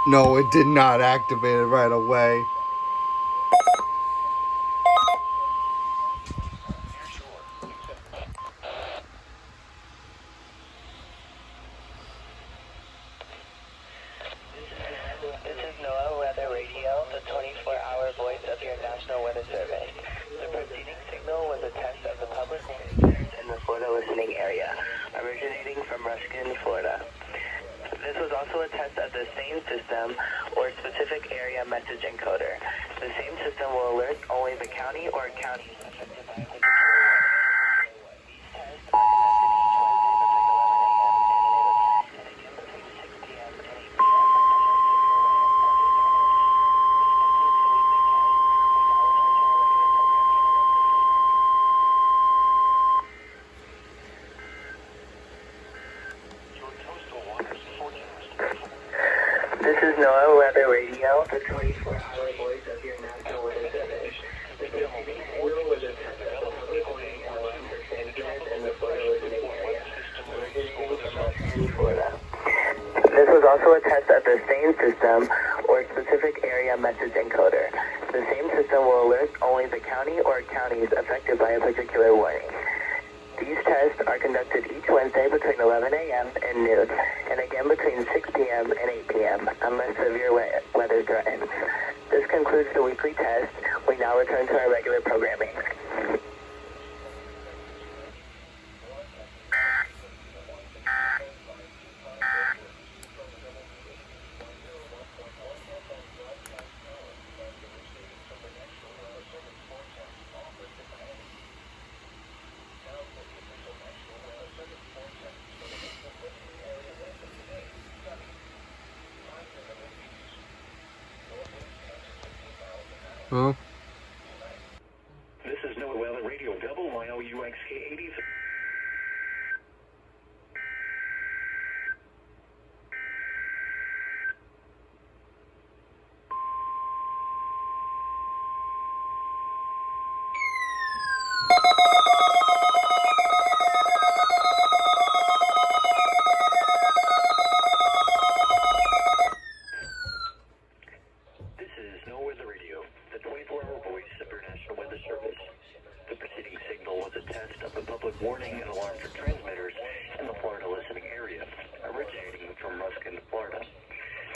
No, it did not activate it right away. This is NOAA Weather Radio, the 24-hour voice of your National Weather Service. The preceding signal was a test of the public in the Florida listening area, originating from Ruskin, Florida. This was also a test of the same system or specific area message encoder. The same system will alert only the county or counties affected by a particular weather. These tests are conducted each Wednesday between 11 a.m. and noon, and again between 6 p.m. and 8 p.m. This is NOAA Weather Radio, the 24-hour voice of your National Weather Service. The preceding signal was a test of the public warning and alarm for transmitters in the Florida listening area, originating from Ruskin, Florida. This was also a test of the same system or specific area message encoder. The same system will alert only the county or counties affected by a particular warning. These tests are conducted each Wednesday between 11 a.m. and noon, and again between 6 p.m. and 8 p.m. unless severe weather threatens. This concludes the weekly test. We now return to our regular programming. Huh? This is NOAA Weather Radio, WYOUXK 80. This is NOAA Weather Radio, the 24-hour voice of your National Weather Service. The preceding signal was a test of the public warning and alarm for transmitters in the Florida listening area, originating from Ruskin, Florida.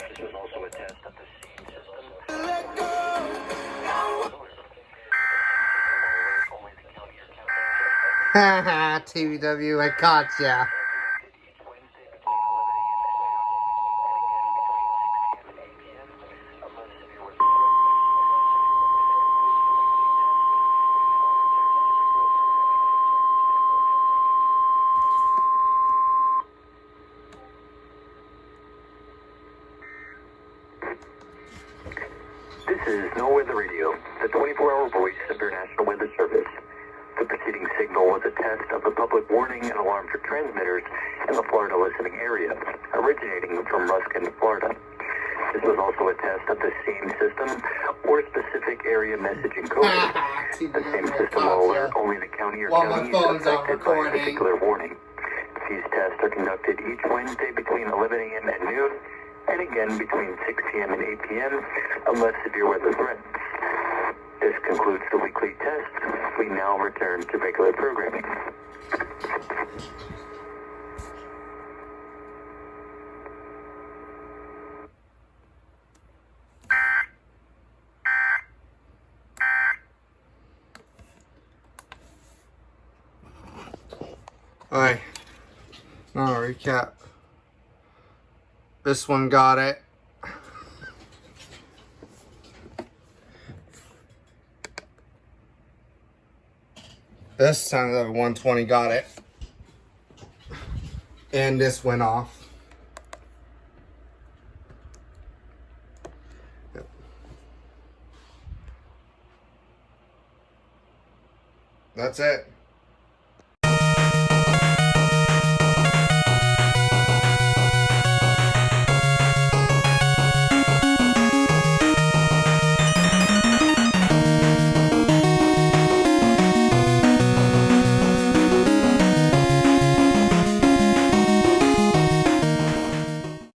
This was also a test of the same system. Haha, TVW, I gotcha. This is NOAA Weather Radio, the 24-hour voice of your National Weather Service. The preceding signal was a test of the public warning and alarm for transmitters in the Florida listening area, originating from Ruskin, Florida. This was also a test of the same system or specific area message encoder. The same system will alert only the county or counties affected by a particular warning. These tests are conducted each Wednesday between 11 a.m. and noon, and again between 6 p.m. and 8 p.m. unless severe weather threatens. This concludes the weekly test. We now return to regular programming. Alright, now recap. This one got it. This time the 120 got it. And this went off. Yep. That's it.